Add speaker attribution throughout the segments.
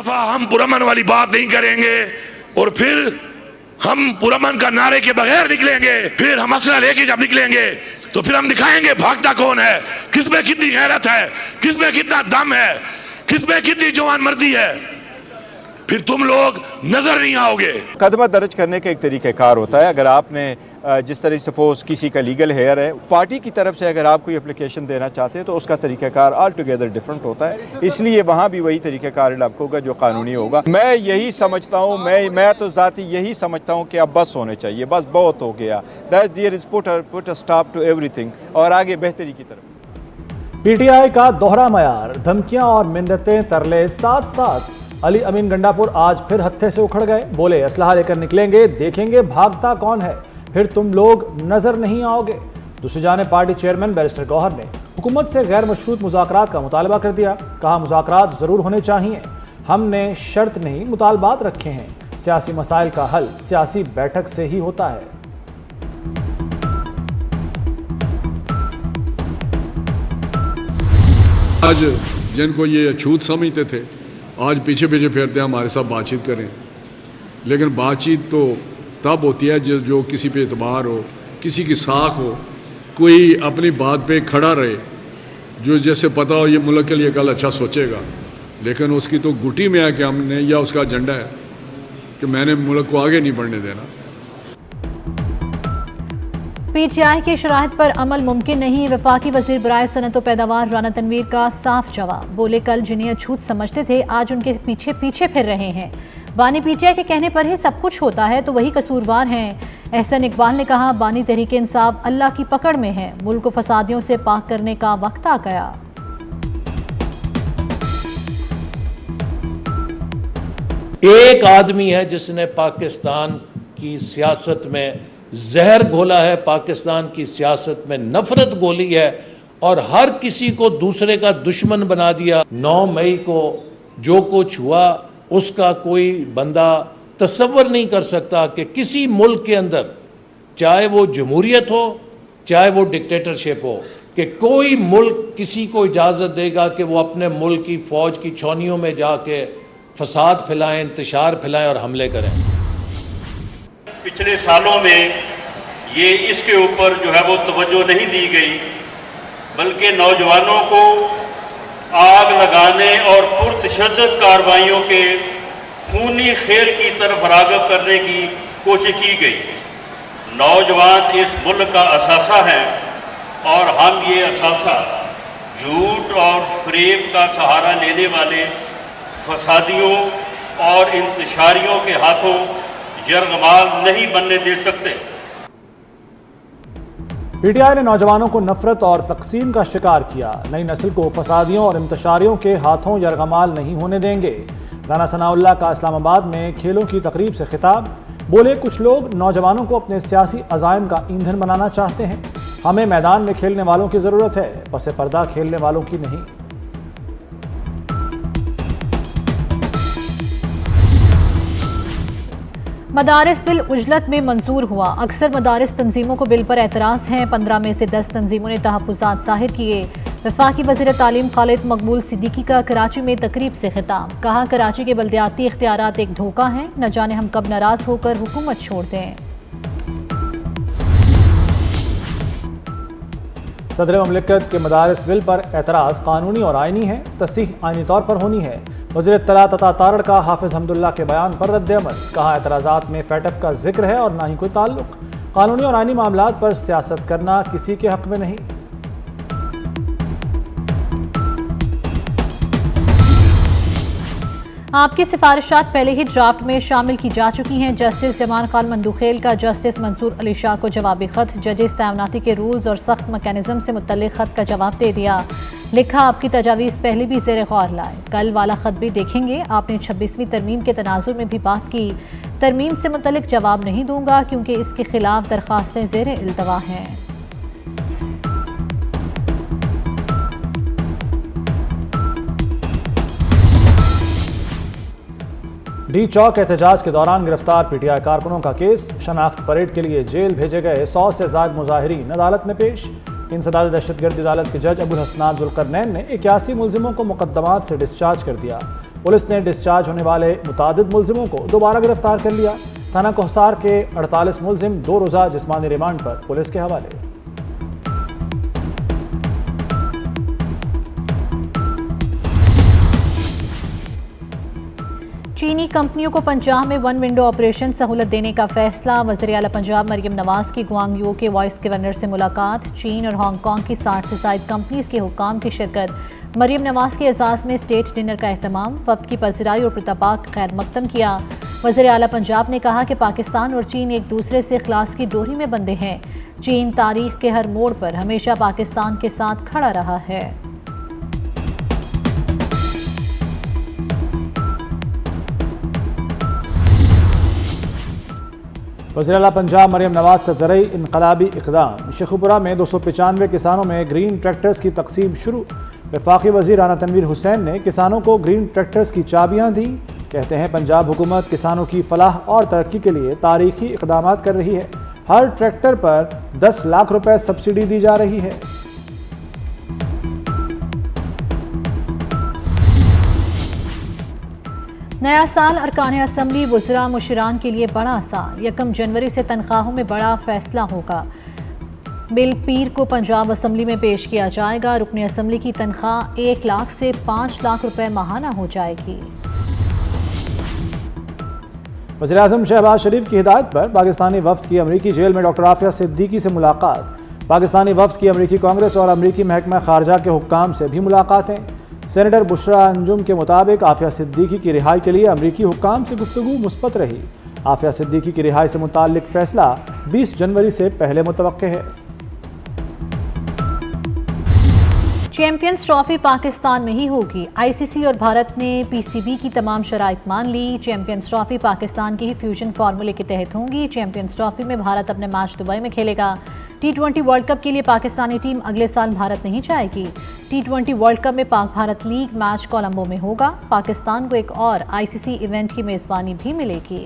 Speaker 1: दफा हम पुरअमन वाली बात नहीं करेंगे और फिर हम पुरअमन का नारे के बगैर निकलेंगे, फिर हम असला लेके जब निकलेंगे तो फिर हम दिखाएंगे भागता कौन है, किसमें कितनी गैरत है, किसमें कितना दम है, किसमें कितनी जवान मर्दी है, फिर तुम लोग नजर नहीं आओगे।
Speaker 2: मुकदमा दर्ज करने का एक तरीक़ाकार होता है। अगर आपने जिस तरह सपोज किसी का लीगल हेयर है, पार्टी की तरफ से अगर आप कोई एप्लीकेशन देना चाहते हैं तो उसका तरीक़ाकार ऑल टुगेदर डिफरेंट होता है, इसलिए वहाँ भी वही तरीक़ाकार आपको होगा जो कानूनी होगा। मैं यही समझता हूँ, मैं तो ज़ाती यही समझता हूँ कि अब बस होने चाहिए, बस बहुत हो गया, that there is put a stop to everything और आगे बेहतरी की तरफ।
Speaker 3: पीटीआई का दोहरा मयार, धमकियां और मिन्नतें तरले साथ साथ। अली अमीन गंडापुर आज फिर हत्थे से उखड़ गए, बोले असलहा लेकर निकलेंगे, देखेंगे भागता कौन है, फिर तुम लोग नजर नहीं आओगे। दूसरी जाने पार्टी चेयरमैन बैरिस्टर गौहर ने हुकूमत से गैर मशरूत मुज़ाकरात का मुतालबा कर दिया। कहा मुज़ाकरात ज़रूर होने चाहिए, हमने शर्त नहीं मुतालबात रखे हैं, सियासी मसाइल का हल सियासी बैठक से ही होता है।
Speaker 4: आज जिनको ये अछूत समझते थे आज पीछे पीछे फिरते हैं हमारे साथ बातचीत करें, लेकिन बातचीत तो तब होती है जो किसी पे एतबार हो, किसी की साख हो, कोई अपनी बात पे खड़ा रहे, जो जैसे पता हो ये मुल्क के लिए कल अच्छा सोचेगा, लेकिन उसकी तो गुटी में है कि हमने, या उसका एजेंडा है कि मैंने मुल्क को आगे नहीं बढ़ने देना।
Speaker 5: पीटीआई की शराहत पर अमल मुमकिन नहीं, वफाकी वजीर बराए सनत व पैदावार राना तनवीर का साफ जवाब। बोले कल जिन्हें अछूत समझते थे आज उनके पीछे पीछे फिर रहे हैं। बानी पीटीआई के कहने पर ही सब कुछ होता है तो वही कसूरवार हैं। एहसन इकबाल ने कहा बानी तहरीक इंसाफ अल्लाह की पकड़ में है, मुल्क को फसादियों से पाक करने का वक्त आ गया।
Speaker 6: एक आदमी है जिसने पाकिस्तान की सियासत में जहर घोला है, पाकिस्तान की सियासत में नफरत घोली है और हर किसी को दूसरे का दुश्मन बना दिया। 9 मई को जो कुछ हुआ उसका कोई बंदा तसव्वुर नहीं कर सकता कि किसी मुल्क के अंदर, चाहे वो जमहूरियत हो चाहे वो डिक्टेटरशिप हो, कि कोई मुल्क किसी को इजाज़त देगा कि वो अपने मुल्क की फ़ौज की छावनियों में जाके फसाद फैलाएं, इंतशार फैलाएं और हमले करें।
Speaker 7: पिछले सालों में ये इसके ऊपर जो है वो तवज्जो नहीं दी गई, बल्कि नौजवानों को आग लगाने और पुरतशद्दद कार्रवाइयों के खूनी खेल की तरफ राग़िब करने की कोशिश की गई। नौजवान इस मुल्क का असासा है और हम ये असासा झूठ और फ़रेब का सहारा लेने वाले फसादियों और इंतशारियों के हाथों यरगमाल नहीं बनने दे सकते।
Speaker 3: पीटीआई ने नौजवानों को नफरत और तकसीम का शिकार किया, नई नस्ल को फसादियों और इंतशारियों के हाथों यरगमाल नहीं होने देंगे। राना सनाउल्लाह का इस्लामाबाद में खेलों की तकरीब से खिताब, बोले कुछ लोग नौजवानों को अपने सियासी अज़ाइम का ईंधन बनाना चाहते हैं, हमें मैदान में खेलने वालों की ज़रूरत है, पसे पर्दा खेलने वालों की नहीं।
Speaker 5: मदारिस बिल उजलत में मंजूर हुआ, अक्सर मदारिस तंजीमों को बिल पर एतराज़ हैं, 15 में से 10 तंजीमों ने तहफ़्फ़ुज़ात ज़ाहिर किए। वफाकी वज़ीर तालीम खालिद मकबूल सिद्दीकी का कराची में तकरीब से खिताब, कहा कराची के बल्दियाती इख्तियारात एक धोखा हैं, न जाने हम कब नाराज़ होकर हुकूमत छोड़ दें।
Speaker 3: सदर ममलिकत के मदारिस बिल पर एतराज़ कानूनी और आइनी है, तस्दीक आइनी तौर पर होनी है। वज़ीर इत्तला तथा तारड़ का हाफिज़ हमदुल्ला के बयान पर रद्द-ए-अमल, कहा एतराज़ात में फैटफ का जिक्र है और ना ही कोई ताल्लुक, कानूनी और आइनी मामलात पर सियासत करना किसी के हक में नहीं।
Speaker 5: आपकी सिफारिशात पहले ही ड्राफ्ट में शामिल की जा चुकी हैं। जस्टिस जमान खान मंदुखेल का जस्टिस मंसूर अली शाह को जवाबी खत, जजेस तैनाती के रूल्स और सख्त मैकेनिज्म से मुतल्लिक खत का जवाब दे दिया। लिखा आपकी तजावीज़ पहले भी ज़ेर गौर लाए, कल वाला खत भी देखेंगे। आपने 26वीं तरमीम के तनाजुर में भी बात की, तरमीम से मुतल्लिक जवाब नहीं दूंगा क्योंकि इसके खिलाफ दरख्वास्तें ज़ेर इल्तवा हैं।
Speaker 3: डी चौक एहतजाज के दौरान गिरफ्तार पीटीआई कारकुनों का केस, शनाख्त परेड के लिए जेल भेजे गए 100 से ज़ायद मुजाहिरीन अदालत में पेश। इंसदाद दहशतगर्दी अदालत के जज अबुल हसनात जुल्करनैन ने 81 मुलजिमों को मुकदमात से डिस्चार्ज कर दिया। पुलिस ने डिस्चार्ज होने वाले मुतादिद मुलजिमों को दोबारा गिरफ्तार कर लिया। थाना कोहसार के 48 मुलजिम 2 रोज़ा जिस्मानी रिमांड पर पुलिस के हवाले।
Speaker 5: चीनी कंपनियों को पंजाब में वन विंडो ऑपरेशन सहूलत देने का फैसला। वज़ीर आला पंजाब मरियम नवाज की ग्वांगयू के वाइस गवर्नर से मुलाकात। चीन और हांगकांग की 60 से ज़ायद कंपनीज के हुक्काम की शिरकत। मरियम नवाज के एजाज़ में स्टेट डिनर का अहतमाम। वफ्द की पज़िराई और प्रतापाक खैर मकदम किया। वज़ीर आला पंजाब ने कहा कि पाकिस्तान और चीन एक दूसरे से इखलास की डोरी में बंधे हैं। चीन तारीख के हर मोड़ पर हमेशा पाकिस्तान के साथ खड़ा रहा है।
Speaker 3: वज़ीर आला पंजाब मरियम नवाज का ज़रई इनकलाबी इक़दाम। शेखुपुरा में 295 किसानों में ग्रीन ट्रैक्टर्स की तकसीम शुरू। वफाकी वज़ीर राना तनवीर हुसैन ने किसानों को ग्रीन ट्रैक्टर्स की चाबियाँ दी। कहते हैं पंजाब हुकूमत किसानों की फलाह और तरक्की के लिए तारीखी इक़दाम कर रही है। हर ट्रैक्टर पर 10 लाख रुपए सब्सिडी दी जा रही है।
Speaker 5: नया साल अरकान असम्बली वुज़रा मुशरान के लिए बड़ा साल। 1 जनवरी से तनख्वाहों में बड़ा फैसला होगा। बिल पीर को पंजाब असम्बली में पेश किया जाएगा। रुकन असम्बली की तनख्वाह 1 लाख से 5 लाख रुपए माहाना हो जाएगी।
Speaker 3: वज़ीर आज़म शहबाज शरीफ की हिदायत पर पाकिस्तानी वफ्द की अमरीकी जेल में डॉक्टर आफिया सिद्दीकी से मुलाकात। पाकिस्तानी वफ्द की अमरीकी कांग्रेस और अमरीकी महकमा खारजा के हुक्काम से भी मुलाकातें। सेनेटर बुशरा अंजुम के मुताबिक आफिया सिद्दीकी की रिहाई के लिए अमरीकी हुक्काम से गुफ्तगू मुस्बत रही। आफिया सिद्दीकी की रिहाई से मुताल्लिक फैसला 20 जनवरी से पहले मुतवक्के है।
Speaker 5: चैंपियंस ट्रॉफी पाकिस्तान में ही होगी। आईसीसी और भारत ने पीसीबी की तमाम शराइत मान ली। चैंपियंस ट्रॉफी पाकिस्तान की ही फ्यूजन फार्मूले के तहत होंगी। चैंपियंस ट्रॉफी में भारत अपने मैच दुबई में खेलेगा। T20 वर्ल्ड कप के लिए पाकिस्तानी टीम अगले साल भारत नहीं जाएगी। T20 वर्ल्ड कप में पाक भारत लीग मैच कोलंबो में होगा। पाकिस्तान को एक और आईसीसी इवेंट की मेजबानी भी मिलेगी।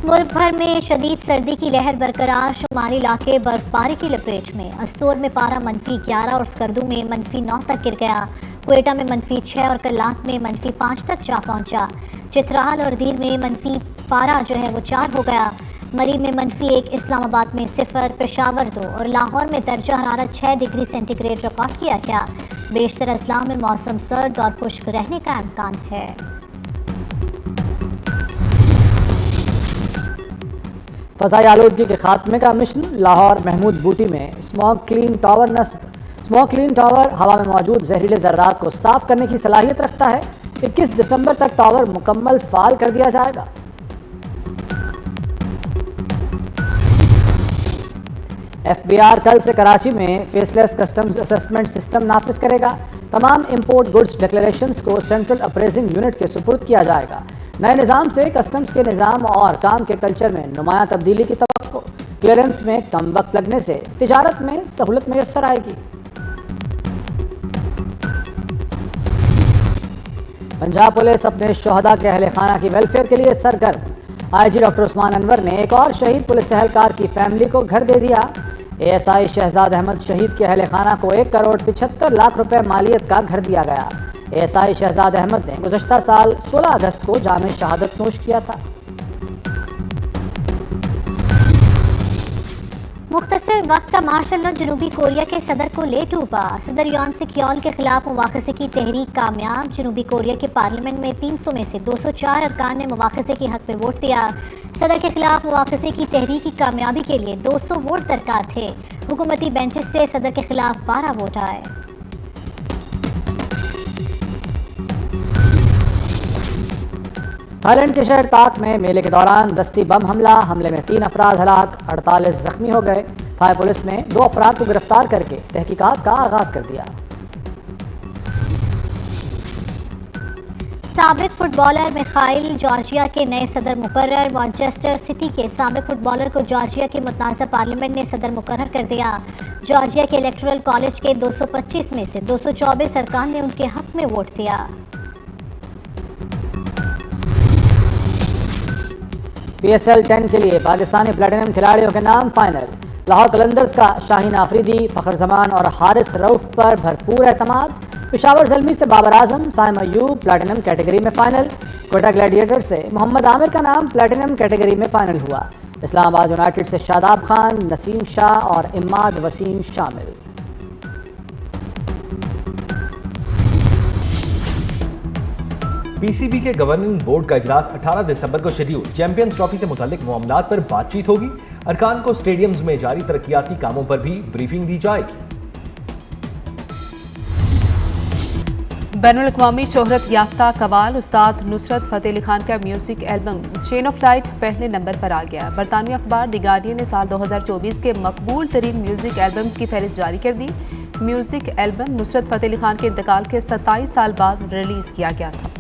Speaker 8: मुल्क भर में शदीद सर्दी की लहर बरकरार। शुमाली इलाके बर्फबारी की लपेट में। अस्तोर में पारा -11 और स्कर्दू में -9 तक गिर गया। क्वेटा में -6 और कल्लात में -5 तक जा पहुंचा। चित्राल और दीर में मनफी पारा जो है वो 4 हो गया। मरी में -1, इस्लामाबाद में 0, पेशावर 2 और लाहौर में दर्जा हरारत 6 डिग्री सेंटीग्रेड रिकॉर्ड किया गया। बेशतर अजला में मौसम सर्द और खुश्क रहने का इम्कान है।
Speaker 9: फ़ज़ाई आलूदगी के खात्मे का मिशन। लाहौर महमूद बूटी में स्मॉग क्लीन टावर नस्ब। स्मॉग क्लीन टावर हवा में मौजूद जहरीले ज़र्रात को साफ करने की सलाहियत रखता है। 21 दिसंबर तक टावर मुकम्मल फाल कर दिया जाएगा। FBI कल से कराची में फेसलेस कस्टम्स असेसमेंट सिस्टम नाफिज करेगा। तमाम इंपोर्ट गुड्स डिक्लेरेशंस को सेंट्रल अप्रेजिंग यूनिट के सुपुर्द किया जाएगा। नए निज़ाम से कस्टम्स के निज़ाम और काम के कल्चर में नुमाया तब्दीली की तवक्को। क्लियरेंस में कम वक्त लगने से तिजारत में सहूलत मैसर आएगी। पंजाब पुलिस अपने शोहदा के अहले खाना की वेलफेयर के लिए सरगर्म। IG डॉक्टर उस्मान अनवर ने एक और शहीद पुलिस एहलकार की फैमिली को घर दे दिया। ASI शहजाद अहमद शहीद के अहले खाना को 1 करोड़ 75 लाख रुपए मालियत का घर दिया गया। ASI शहजाद अहमद ने गुज़श्ता साल 16 अगस्त को जाम शहादत नोश किया था।
Speaker 8: मुख्तसर वक्त का मार्शल लॉ जनूबी कोरिया के सदर को ले डूबा। सदर यॉन सिक्योल के खिलाफ मुवाख़ज़े की तहरीक कामयाब। जनूबी कोरिया के पार्लियामेंट में 300 में से 204 अरकान ने मुवाख़ज़े के हक में वोट दिया। सदर के खिलाफ मुवाख़ज़े की तहरीक की कामयाबी के लिए 200 वोट दरकार थे। हुकूमती बेंचेस से सदर के खिलाफ 12 वोट आए।
Speaker 9: थाईलैंड के शहर ताक में मेले के दौरान दस्ती बम हमले में 3 अफराद हलाक, 48 जख्मी हो गए। थाई पुलिस ने 2 अफराद को गिरफ्तार करके तहकीकात का आगाज कर दिया।
Speaker 8: साबिक फुटबॉलर मिखाइल जॉर्जिया के नए सदर मुकर्रर। मैनचेस्टर सिटी के साबिक फुटबॉलर को जॉर्जिया के मुतनाज़ा पार्लियामेंट ने सदर मुकर्रर कर दिया। जॉर्जिया के इलेक्टोरल कॉलेज के 225 में से 224 अरकान ने उनके हक में वोट दिया।
Speaker 9: PSL 10 के लिए पाकिस्तानी प्लेटिनम खिलाड़ियों के नाम फाइनल। लाहौर कलंदर्स का शाहीन आफरीदी, फ़खर जमान और हारिस रऊफ पर भरपूर एतमाद। पेशावर ज़ल्मी से बाबर आजम, साइम अयूब प्लैटिनम कैटेगरी में फाइनल। कोयटा ग्लैडिएटर से मोहम्मद आमिर का नाम प्लैटिनम कैटेगरी में फाइनल हुआ। इस्लामाबाद यूनाइटेड से शादाब खान, नसीम शाह और इमाद वसीम शामिल।
Speaker 10: पीसीबी के गवर्निंग बोर्ड का इजलास 18 दिसंबर को शेड्यूल। चैंपियंस ट्रॉफी से मुतालिक मामलात पर बातचीत होगी। अरकान को स्टेडियम्स में जारी तरक्याती कामों पर भी ब्रीफिंग दी जाएगी।
Speaker 11: बैनुल अक़वामी शोहरत याफ्ता कवाल उस्ताद नुसरत फ़तेह अली खान का music album chain of light पहले नंबर पर आ गया। बरतानवी अखबार द गार्डियन ने साल 2024 के मकबूल तरीन म्यूजिक एल्बम्स की फहरिस्त जारी कर दी। म्यूजिक एल्बम नुसरत फ़तेह अली खान के इंतकाल के 27 साल बाद रिलीज किया गया था।